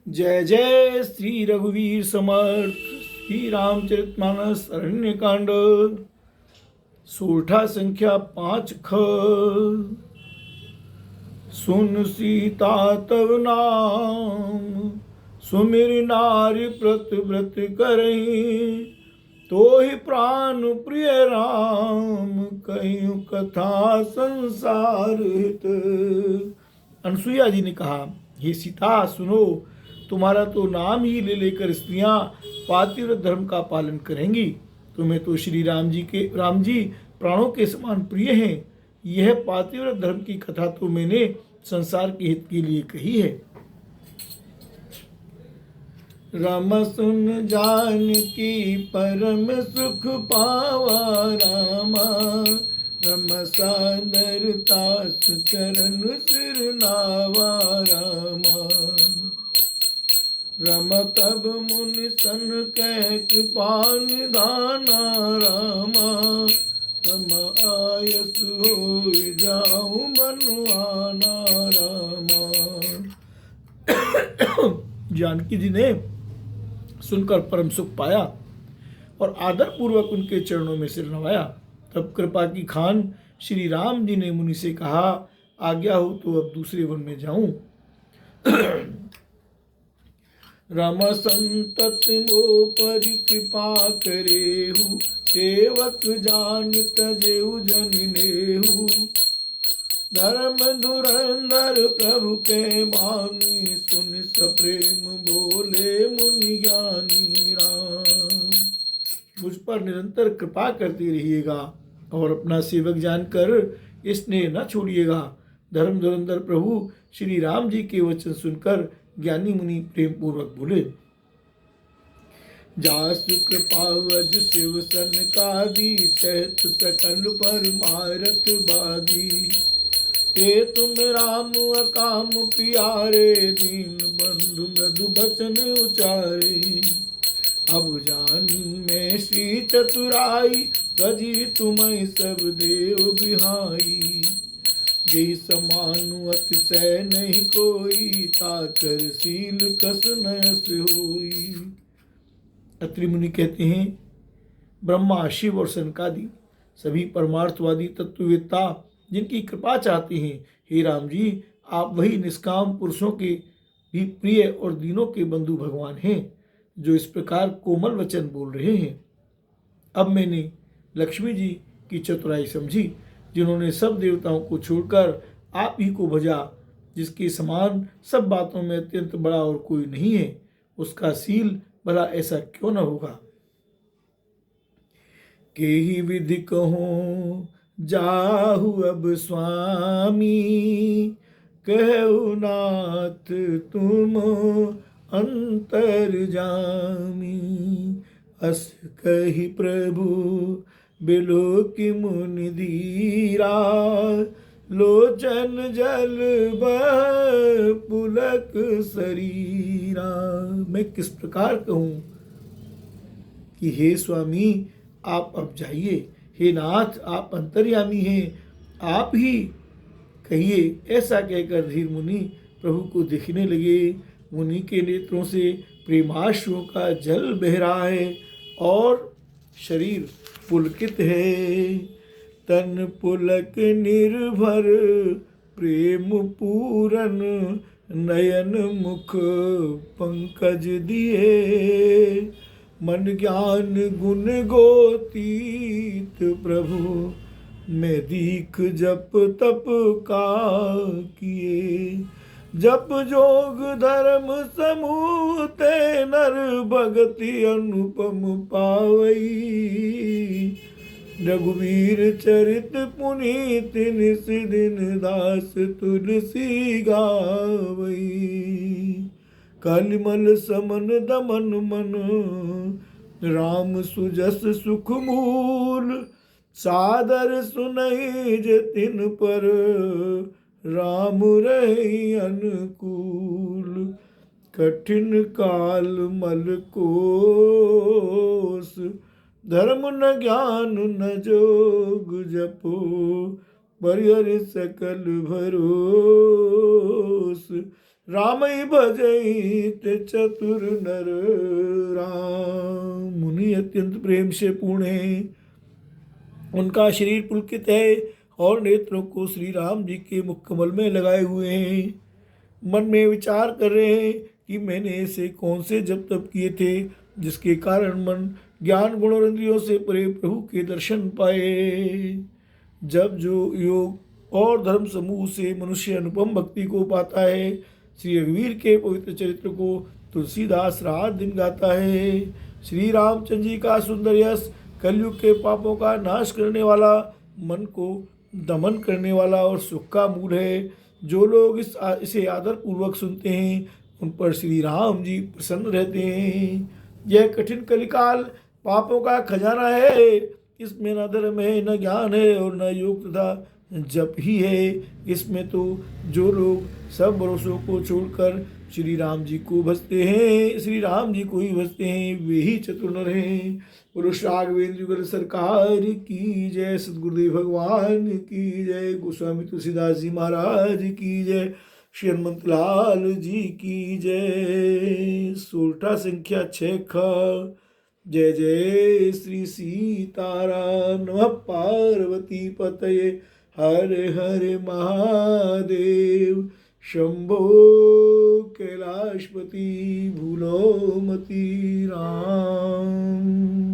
जय जय श्री रघुवीर समर्थ। श्री रामचरितमानस अरण्य कांड सोरठा संख्या 5ख। सुन सीता तव नाम सुमिर नारी प्रत व्रत करही, तो ही प्राण प्रिय राम कहीं कथा संसार हित। अनसुईया जी ने कहा, हे सीता सुनो, तुम्हारा तो नाम ही ले लेकर स्त्रियां पातिव्रत धर्म का पालन करेंगी। तुम्हें तो श्री राम जी प्राणों के समान प्रिय हैं। यह पातिव्रत धर्म की कथा तो मैंने संसार के हित के लिए कही है। राम सुन जान की परम सुख पावा रामा, रम सादरता चरण सिर नावा रामा। रम तब मुनि सन कह कृपा निधाना रामा, रम आयस हो जाऊं बनवाना रामा। जानकी जी ने सुनकर परम सुख पाया और आदर पूर्वक उनके चरणों में सिर नवाया। तब कृपा की खान श्री राम जी ने मुनि से कहा, आज्ञा हो तो अब दूसरे वन में जाऊं। राम संतत मो पर कृपा करेहु, सेवक जान तजेहु जन नेहु। धर्म धुरंधर प्रभु के बानी, सुन सप्रेम बोले मुनि ज्ञानी राम। मुझ पर निरंतर कृपा करते रहिएगा और अपना सेवक जानकर स्नेह न छोड़िएगा। धर्म धुरंधर प्रभु श्री राम जी के वचन सुनकर ज्ञानी मुनि प्रेम पूर्वक बोले, जासु कृपावज शिव सनकादि, चैत सकल पर मारत बादी। ते तुम राम अकाम प्यारे, दीन बंधु मृदु बचन उचारे। अब जानी मैं श्री चतुराई, गजी तुम्हें सब देव बिहाई। जय समानु अतिशय नहीं कोई, ताकर शील कस नयस होई। अत्रि मुनि कहते हैं, ब्रह्मा शिव और सनकादि सभी परमार्थवादी तत्ववेत्ता जिनकी कृपा चाहते हैं, हे राम जी आप वही निष्काम पुरुषों के भी प्रिय और दीनों के बंधु भगवान हैं जो इस प्रकार कोमल वचन बोल रहे हैं। अब मैंने लक्ष्मी जी की चतुराई समझी, जिन्होंने सब देवताओं को छोड़कर आप ही को भजा। जिसके समान सब बातों में अत्यंत बड़ा और कोई नहीं है, उसका सील भला ऐसा क्यों न होगा। के ही विधि कहूँ जाहु अब स्वामी, कहु नाथ तुम अंतर जामी। अस कही प्रभु बिलो की मुनि धीरा, लोचन जल बह पुलक शरीरा। मैं किस प्रकार कहूँ कि हे स्वामी आप अब जाइए, हे नाथ आप अंतर्यामी हैं, आप ही कहिए। ऐसा कहकर धीर मुनि प्रभु को देखने लगे। मुनि के नेत्रों से प्रेमाश्रुओं का जल बह रहा है और शरीर पुलकित है। तन पुलक निर्भर प्रेम पूरन, नयन मुख पंकज दिए। मन ज्ञान गुण गोतीत प्रभु, मैं दीख जप तप का किए। जप जोग धर्म समूह ते, नर भगति अनुपम पावई। रघुवीर चरित पुनीत निस दिन, दास तुलसी गावई। कलिमल समन दमन मन, राम सुजस सुख मूल। सादर सुनहि जतिन पर, राम रहि अनुकूल। कठिन काल मल कोस, धर्म न ज्ञान न जोग जपो। परिहर सकल भरोस, रामई भजहित चतुर नर राम। मुनि अत्यंत प्रेम से पूर्ण है, उनका शरीर पुलकित है और नेत्रों को श्री राम जी के मुख कमल में लगाए हुए हैं। मन में विचार कर रहे हैं कि मैंने ऐसे कौन से जप तप किए थे जिसके कारण मन ज्ञान गुण और इंद्रियों से परे प्रभु के दर्शन पाए। जब जो योग और धर्म समूह से मनुष्य अनुपम भक्ति को पाता है, श्री रघुवीर के पवित्र चरित्र को तुलसीदास रात दिन गाता है। श्री रामचंद्र जी का सुंदर यश, कलयुग के पापों का नाश करने वाला, मन को दमन करने वाला और सुख का मूल है। जो लोग इसे आदर पूर्वक सुनते हैं उन पर श्री राम जी प्रसन्न रहते हैं। यह कठिन कलिकाल पापों का खजाना है, इसमें न धर्म है, न ज्ञान है और न योग तथा जप ही है। इसमें तो जो लोग सब भरोसों को छोड़कर श्री राम जी को भजते हैं, श्री राम जी को ही भजते हैं, वे ही चतुर नर हैं। पुरुष राघवेंद्र युगल सरकार की जय, सदगुरुदेव भगवान की जय, गोस्वामी तुलसीदास जी महाराज की जय, श्री हनुमंत लाल जी की जय। सोलठा संख्या 6 जय जय श्री सीताराम। नमः पार्वती पतये हर हर महादेव। शंभो कैलाशपति भूलो मति राम।